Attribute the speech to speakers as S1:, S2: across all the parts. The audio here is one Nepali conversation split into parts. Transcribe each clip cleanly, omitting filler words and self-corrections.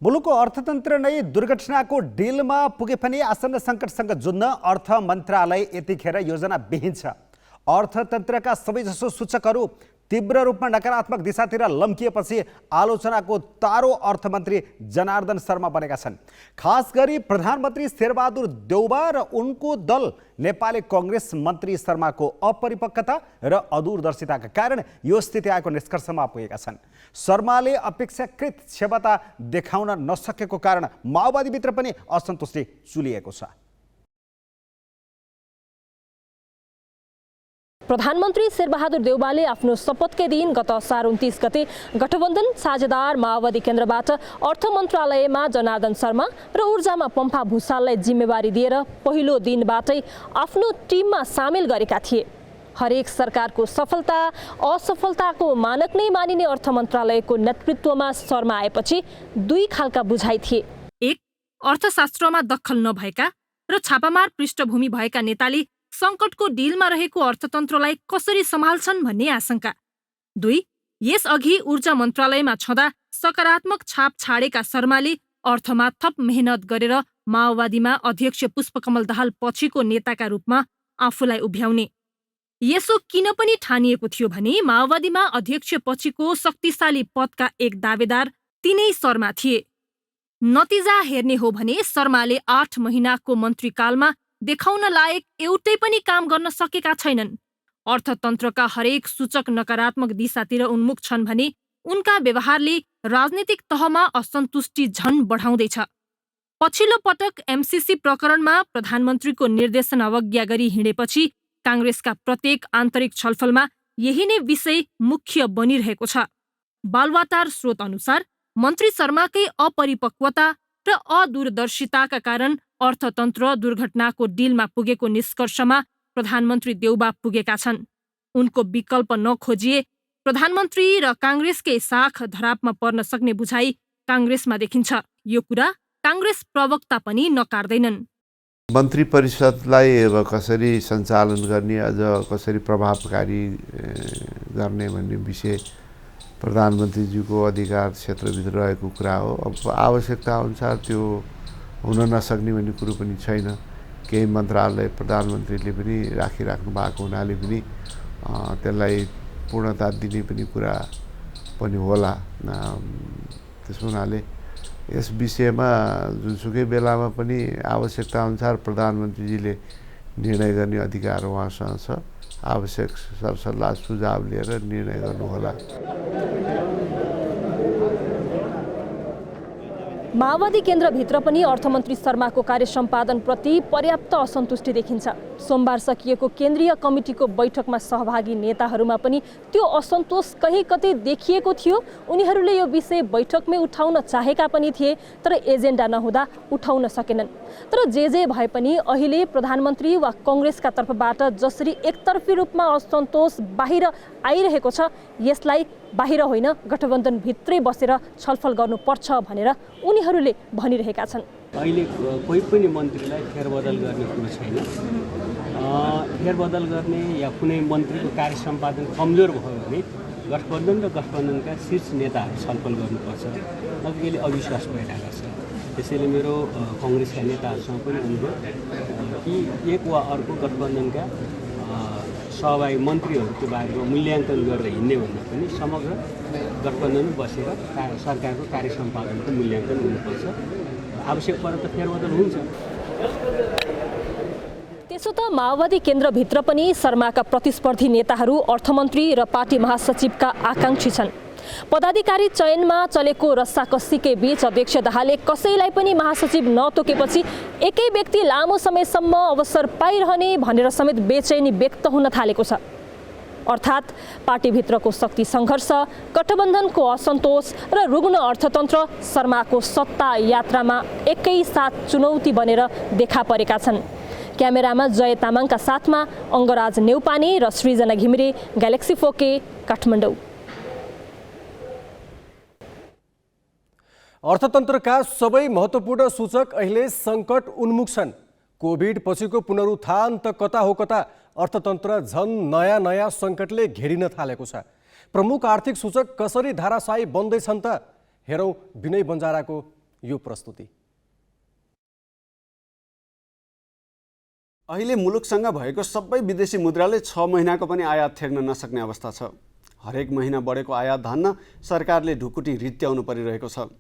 S1: मुलुकको अर्थतन्त्र नै दुर्घटनाको डिलमा पुगे पनि आसन्न सङ्कटसँग जुझ्न अर्थ मन्त्रालय यतिखेर योजनाविहीन छ। अर्थतन्त्रका सबैजसो सूचकहरू तीव्र रूपमा नकारात्मक दिशातिर लम्किएपछि आलोचनाको तारो अर्थमन्त्री जनार्दन शर्मा बनेका छन्। खास गरी प्रधानमन्त्री शेरबहादुर देउबा र उनको दल नेपाली कांग्रेस मन्त्री शर्माको अपरिपक्वता र अदूरदर्शिताका कारण यो स्थिति आएको निष्कर्षमा पुगेका छन्। शर्माले अपेक्षाकृत क्षमता देखाउन नसकेको कारण माओवादीभित्र पनि असन्तुष्टि चुलिएको छ।
S2: प्रधानमन्त्री शेरबहादुर देउबाले आफ्नो शपथकै दिन गत असार 29 गते गठबन्धन साझेदार माओवादी केन्द्रबाट अर्थ मन्त्रालयमा जनार्दन शर्मा र ऊर्जामा पम्फा भूषाललाई जिम्मेवारी दिएर पहिलो दिनबाटै आफ्नो टिममा सामेल गरेका थिए। हरेक सरकारको सफलता असफलताको मानक नै मानिने अर्थ मन्त्रालयको नेतृत्वमा शर्मा आएपछि दुई खालका बुझाइ थिए।
S3: एक, अर्थशास्त्रमा दखल नभएका र छापामार पृष्ठभूमि भएका नेताले सङ्कटको डिलमा रहेको अर्थतन्त्रलाई कसरी सम्हाल्छन् भन्ने आशंका। दुई, यसअघि ऊर्जा मन्त्रालयमा छँदा सकारात्मक छाप छाडेका शर्माले अर्थमा थप मेहनत गरेर माओवादीमा अध्यक्ष पुष्पकमल दाहाल पछिको नेताका रूपमा आफूलाई उभ्याउने। यसो किन पनि ठानिएको थियो भने माओवादीमा अध्यक्ष पछिको शक्तिशाली पदका एक दावेदार तिनै शर्मा थिए। नतिजा हेर्ने हो भने शर्माले 8 महिनाको मन्त्रीकालमा देखाउन लायक एउटै पनि काम गर्न सकेका छैनन्। अर्थतन्त्रका हरेक सूचक नकारात्मक दिशातिर उन्मुख छन् भने उनका व्यवहारले राजनीतिक तहमा असन्तुष्टि झन बढाउँदैछ। पछिल्लो पटक एमसीसी प्रकरणमा प्रधानमन्त्रीको निर्देशन अवज्ञा गरी हिँडेपछि काङ्ग्रेसका प्रत्येक आन्तरिक छलफलमा यही नै विषय मुख्य बनिरहेको छ। बालवाटार स्रोत अनुसार मन्त्री शर्माकै अपरिपक्वता र अदूरदर्शिताका कारण अर्थतन्त्र दुर्घटनाको डिलमा पुगेको निष्कर्षमा प्रधानमन्त्री देउबा पुगेका छन्। उनको विकल्प नखोजिए प्रधानमन्त्री र काङ्ग्रेसकै साख धरापमा पर्न सक्ने बुझाइ काङ्ग्रेसमा देखिन्छ। यो कुरा काङ्ग्रेस प्रवक्ता पनि नकार्दैनन्।
S4: मन्त्री परिषदलाई अब कसरी सञ्चालन गर्ने, अझ कसरी प्रभावकारी गर्ने भन्ने विषय प्रधानमन्त्रीज्यूको अधिकार क्षेत्रभित्र रहेको कुरा हो। अब आवश्यकता अनुसार त्यो हुन नसक्ने भन्ने कुरो पनि छैन। केही मन्त्रालय प्रधानमन्त्रीले पनि राखिराख्नु भएको हुनाले पनि त्यसलाई पूर्णता दिने पनि कुरा पनि होला। त्यसो हुनाले यस विषयमा जुनसुकै बेलामा पनि आवश्यकता अनुसार प्रधानमन्त्रीजीले निर्णय गर्ने अधिकार उहाँसँग छ। आवश्यक सरसल्लाह सुझाव लिएर निर्णय गर्नुहोला।
S2: माओवादी केन्द्रभित्र पनि अर्थमन्त्री शर्माको कार्य सम्पादन प्रति पर्याप्त असन्तुष्टि देखिन्छ। सोमबार सकिएको केन्द्रीय कमिटीको बैठकमा सहभागी नेताहरूमा पनि त्यो असन्तोष कहीँ कतै देखिएको थियो। उनीहरूले यो विषय बैठकमै उठाउन चाहेका पनि थिए, तर एजेन्डा नहुँदा उठाउन सकेनन्। तर जे भए पनि अहिले प्रधानमन्त्री वा काङ्ग्रेसका तर्फबाट जसरी एकतर्फी रूपमा असन्तोष बाहिर आइरहेको छ, यसलाई बाहिर होइन गठबन्धनभित्रै बसेर छलफल गर्नुपर्छ भनेर उनीहरूले भनिरहेका छन्।
S5: अहिले कोही पनि मन्त्रीलाई फेरबदल गर्ने कुरो छैन। फेरबदल गर्ने या कुनै मन्त्रीको कार्य सम्पादन कमजोर भयो भने गठबन्धन र गठबन्धनका शीर्ष नेताहरू छलफल गर्नुपर्छ। अहिले अविश्वास भइरहेको छ। त्यसैले मेरो काङ्ग्रेसका नेताहरूसँग पनि अनुरोध कि एक वा अर्को गठबन्धनका सहभागी मन्त्रीहरूको बारेमा मूल्याङ्कन गरेर हिँड्ने भन्दा पनि समग्र गठबन्धन बसेर सरकारको कार्य सम्पादनको मूल्याङ्कन हुनुपर्छ। आवश्यक परे त फेरबदल हुन्छ।
S2: त्यसो त माओवादी केन्द्रभित्र पनि शर्माका प्रतिस्पर्धी नेताहरू अर्थमन्त्री र पार्टी महासचिवका आकाङ्क्षी छन्। पदाधिकारी चयनमा चलेको रस्साकस्सीकै बीच अध्यक्ष दाहालले कसैलाई पनि महासचिव नतोकेपछि एकै व्यक्ति लामो समयसम्म अवसर पाइरहने भनेर समेत बेचैनी व्यक्त हुन थालेको छ। अर्थात् पार्टीभित्रको शक्ति सङ्घर्ष, गठबन्धनको असन्तोष र रुग्ण अर्थतन्त्र शर्माको सत्ता यात्रामा एकैसाथ चुनौती बनेर देखा परेका छन्। क्यामेरामा जय तामाङका साथमा अङ्गराज नेउपाने र सृजना घिमिरे, ग्यालेक्सी 4K, काठमाडौँ।
S6: अर्थतन्त्रका सबै महत्त्वपूर्ण सूचक अहिले सङ्कट उन्मुख छन्। कोभिड पछिको पुनरुत्थान त कता हो कता अर्थतन्त्र झन् नयाँ सङ्कटले घेरिन थालेको छ। प्रमुख आर्थिक सूचक कसरी धाराशायी बन्दैछन् त हेरौँ विनय बन्जाराको यो प्रस्तुति।
S7: अहिले मुलुकसँग भएको सबै विदेशी मुद्राले 6 महिनाको पनि आयात थेग्न नसक्ने अवस्था छ। हरेक महिना बढेको आयात धान्न सरकारले ढुकुटी रित्याउनु परिरहेको छ।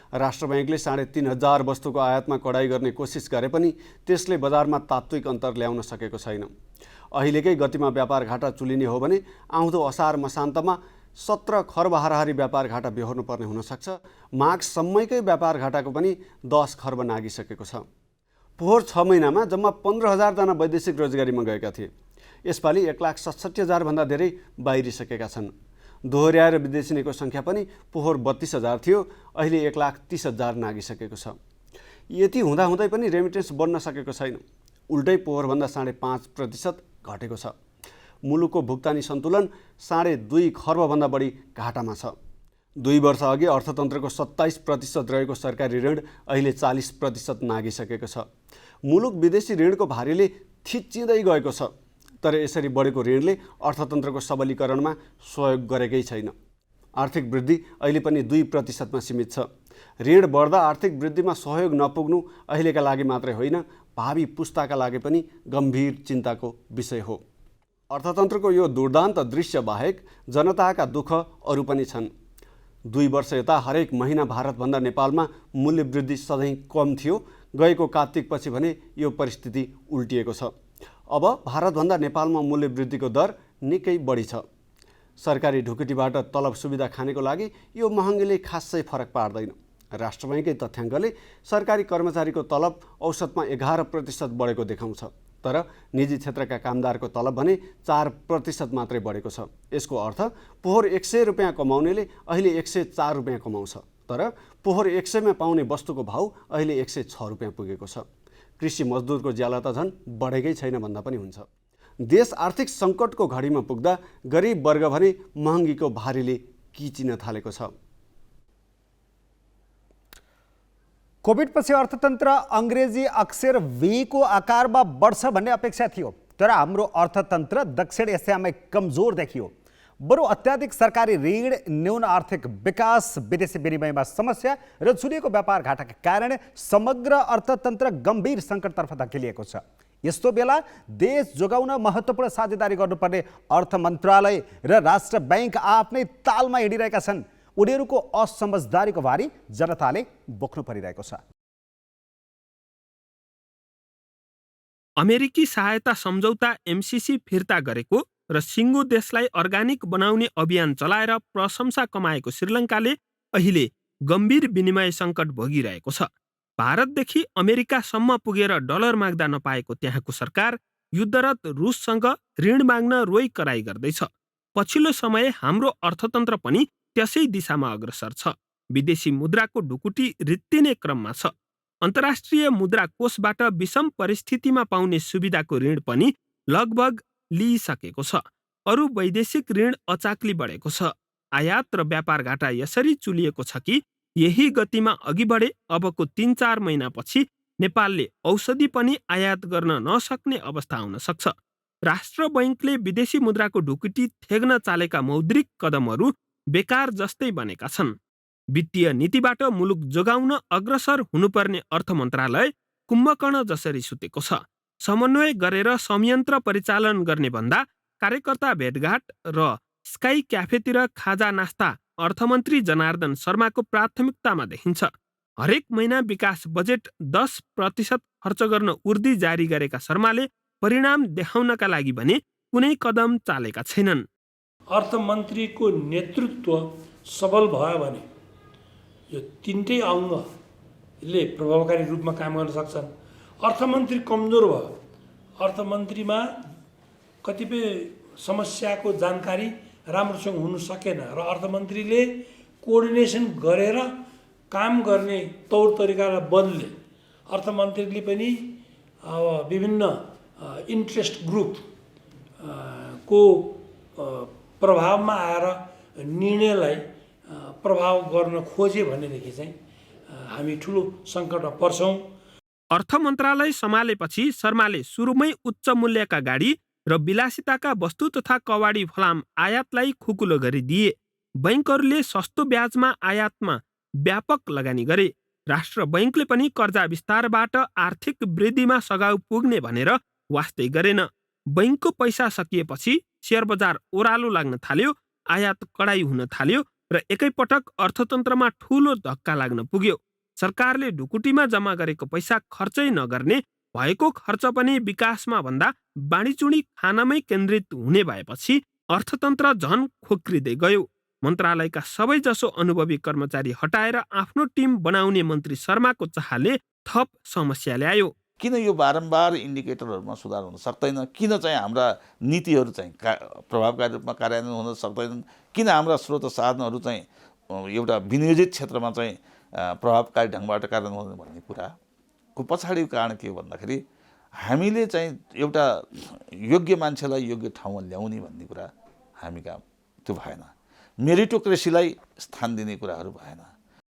S7: राष्ट्र बैंकले 3,500 वस्तुको आयातमा कडाई गर्ने कोसिस गरे पनि त्यसले बजारमा तात्विक अन्तर ल्याउन सकेको छैन। अहिलेकै गतिमा व्यापार घाटा चुलिने हो भने आउँदो असार मसान्तमा 17 खर्ब हाराहारी व्यापार घाटा बेहोर्नुपर्ने हुनसक्छ। माघसम्मैकै व्यापार घाटाको पनि 10 खर्ब नागिसकेको छ। पोहोर 6 महिनामा जम्मा 15,000 जना वैदेशिक रोजगारीमा गएका थिए। यसपालि 1,67,000 भन्दा धेरै बाहिरिसकेका छन्। दोहोर्याएर विदेशिनीको सङ्ख्या पनि पोहोर 32,000 थियो, अहिले 1,30,000 नागिसकेको छ। यति हुँदाहुँदै पनि रेमिटेन्स बढ्न सकेको छैन। उल्टै पोहोरभन्दा 5.5% घटेको छ। मुलुकको भुक्तानी सन्तुलन 2.5 खर्बभन्दा बढी घाटामा छ। 2 वर्ष अघि अर्थतन्त्रको 27% रहेको सरकारी ऋण अहिले 40% नागिसकेको छ। मुलुक विदेशी ऋणको भारीले थिच्चिँदै गएको छ। तर यसरी बढेको ऋणले अर्थतन्त्रको सबलीकरणमा सहयोग गरेकै छैन। आर्थिक वृद्धि अहिले पनि 2% सीमित छ। ऋण बढ्दा आर्थिक वृद्धिमा सहयोग नपुग्नु अहिलेका लागि मात्रै होइन, भावी पुस्ताका लागि पनि गम्भीर चिन्ताको विषय हो। अर्थतन्त्रको यो दुर्दान्त दृश्य बाहेक जनताका दुःख अरू पनि छन्। 2 वर्ष यता हरेक महिना भारतभन्दा नेपालमा मूल्य वृद्धि सधैँ कम थियो। गएको कार्तिकपछि भने यो परिस्थिति उल्टिएको छ। अब भारतभन्दा नेपालमा मूल्य वृद्धिको दर निकै बढी छ। सरकारी ढुकुटीबाट तलब सुविधा खानेको लागि यो महँगीले खासै फरक पार्दैन। राष्ट्र बैंककै तथ्याङ्कले सरकारी कर्मचारीको तलब औसतमा 11% बढेको देखाउँछ। तर निजी क्षेत्रका कामदारको तलब भने 4% मात्रै बढेको छ। यसको अर्थ पोहोर 100 रुपियाँ कमाउनेले अहिले 104 रुपियाँ कमाउँछ। तर पोहोर 100 मा पाउने वस्तुको भाउ अहिले 106 रुपियाँ पुगेको छ। कृषि मजदुरको ज्याला त झन् बढेकै छैन भन्दा पनि हुन्छ। देश आर्थिक सङ्कटको घडीमा पुग्दा गरिब वर्ग भने महँगीको भारीले किचिन थालेको छ।
S1: कोभिडपछि अर्थतन्त्र अङ्ग्रेजी अक्षर V को आकारमा बढ्छ भन्ने अपेक्षा थियो। तर हाम्रो अर्थतन्त्र दक्षिण एसियामै कमजोर देखियो। बरु अत्याधिक सरकारी ऋण, न्यून आर्थिक विकास, विदेशी विनिमयमा समस्या र चुलिएको व्यापार घाटाका कारण समग्र अर्थतन्त्र गम्भीर सङ्कटतर्फ धकेलिएको छ। यस्तो बेला देश जोगाउन महत्त्वपूर्ण साझेदारी गर्नुपर्ने अर्थ मन्त्रालय र राष्ट्र बैंक आफ्नै तालमा हिँडिरहेका छन्। उनीहरूको असमझदारीको भारी जनताले बोक्नु परिरहेको छ।
S8: अमेरिकी सहायता सम्झौता MCC फिर्ता गरेको र सिङ्गो देशलाई अर्गानिक बनाउने अभियान चलाएर प्रशंसा कमाएको श्रीलङ्काले अहिले गम्भीर विनिमय सङ्कट भोगिरहेको छ। भारतदेखि अमेरिकासम्म पुगेर डलर माग्दा नपाएको त्यहाँको सरकार युद्धरत रुससँग ऋण माग्न रोइ कराई गर्दैछ। पछिल्लो समय हाम्रो अर्थतन्त्र पनि त्यसै दिशामा अग्रसर छ। विदेशी मुद्राको ढुकुटी रित्तिने क्रममा छ। अन्तर्राष्ट्रिय मुद्रा कोषबाट विषम परिस्थितिमा पाउने सुविधाको ऋण पनि लगभग लिइसकेको छ। अरू वैदेशिक ऋण अचाक्ली बढेको छ। आयात र व्यापार घाटा यसरी चुलिएको छ कि यही गतिमा अघि बढे अबको 3-4 महिनापछि नेपालले औषधि पनि आयात गर्न नसक्ने अवस्था आउन सक्छ। राष्ट्र बैंकले विदेशी मुद्राको ढुकुटी थेग्न चालेका मौद्रिक कदमहरू बेकार जस्तै बनेका छन्। वित्तीय नीतिबाट मुलुक जोगाउन अग्रसर हुनुपर्ने अर्थ मन्त्रालय कुम्भकर्ण जसरी सुतेको छ। समन्वय गरेर संयन्त्र परिचालन गर्ने भन्दा कार्यकर्ता भेटघाट र स्काई क्याफेतिर खाजा नास्ता अर्थमन्त्री जनार्दन शर्माको प्राथमिकतामा देखिन्छ। हरेक महिना विकास बजेट 10% खर्च गर्न उर्दी जारी गरेका शर्माले परिणाम देखाउनका लागि भने कुनै कदम चालेका छैनन्।
S9: अर्थमन्त्रीको नेतृत्व सबल भयो भने यो तीनटै अङ्गले प्रभावकारी रूपमा काम गर्न सक्छन्। अर्थमन्त्री कमजोर भयो, अर्थमन्त्रीमा कतिपय समस्याको जानकारी राम्रोसँग हुन सकेन र अर्थमन्त्रीले कोअर्डिनेसन गरेर काम गर्ने तौर तरिकालाई बदले। अर्थमन्त्रीले पनि विभिन्न इन्ट्रेस्ट ग्रुप को प्रभावमा आएर निर्णयलाई प्रभाव गर्न खोजे भनेदेखि चाहिँ हामी ठुलो सङ्कटमा पर्छौँ।
S8: अर्थ मन्त्रालय सम्हालेपछि शर्माले सुरुमै उच्च मूल्यका गाडी र विलासिताका वस्तु तथा कवाडी फलाम आयातलाई खुकुलो गरिदिए। बैंकहरूले सस्तो ब्याजमा आयातमा व्यापक लगानी गरे। राष्ट्र बैङ्कले पनि कर्जा विस्तारबाट आर्थिक वृद्धिमा सघाउ पुग्ने भनेर वास्तै गरेन। बैङ्कको पैसा सकिएपछि शेयर बजार ओह्रालो लाग्न थाल्यो, आयात कडाई हुन थाल्यो र एकैपटक अर्थतन्त्रमा ठूलो धक्का लाग्न पुग्यो। सरकारले ढुकुटीमा जम्मा गरेको पैसा खर्चै नगर्ने, भएको खर्च पनि विकासमा भन्दा बाँडीचुँडी खानमै केन्द्रित हुने भएपछि अर्थतन्त्र झन खोक्रिँदै गयो। मन्त्रालयका सबैजसो अनुभवी कर्मचारी हटाएर आफ्नो टिम बनाउने मन्त्री शर्माको चाहले थप समस्या ल्यायो।
S10: किन यो बारम्बार इन्डिकेटरहरूमा सुधार हुन सक्दैन? किन चाहिँ हाम्रा नीतिहरू चाहिँ प्रभावकारी रूपमा कार्यान्वयन हुन सक्दैनन्? किन हाम्रा स्रोत साधनहरू चाहिँ एउटा विनियोजित क्षेत्रमा चाहिँ प्रभावकारी ढङ्गबाट कार्यान्वयन हुने भन्ने कुराको पछाडिको कारण के हो भन्दाखेरि हामीले चाहिँ एउटा योग्य मान्छेलाई योग्य ठाउँमा ल्याउने भन्ने कुरा हामी कहाँ त्यो भएन। मेरिटोक्रेसीलाई स्थान दिने कुराहरू भएन।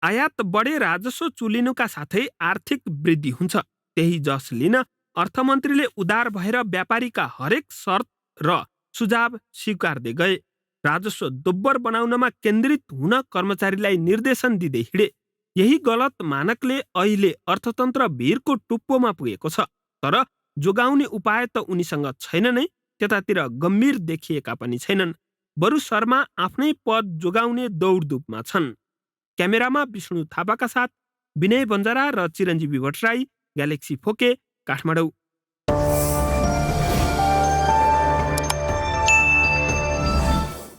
S8: आयात बढे राजस्व चुलिनुका साथै आर्थिक वृद्धि हुन्छ। त्यही जस लिन अर्थमन्त्रीले उदार भएर व्यापारीका हरेक शर्त र सुझाव स्वीकार्दै गए। राजस्व दोब्बर बनाउनमा केन्द्रित हुन कर्मचारीलाई निर्देशन दिँदै हिँडे। यही गलत मानकले अहिले अर्थतन्त्र भिरको टुप्पोमा पुगेको छ। तर जोगाउने उपाय त उनीसँग छैन नै, त्यतातिर गम्भीर देखिएका पनि छैनन्। बरु शर्मा आफ्नै पद जोगाउने दौडधुपमा छन्। क्यामेरामा विष्णु थापाका साथ विनय बन्जारा र चिरञ्जीवी भट्टराई, ग्यालेक्सी फोके, काठमाडौँ।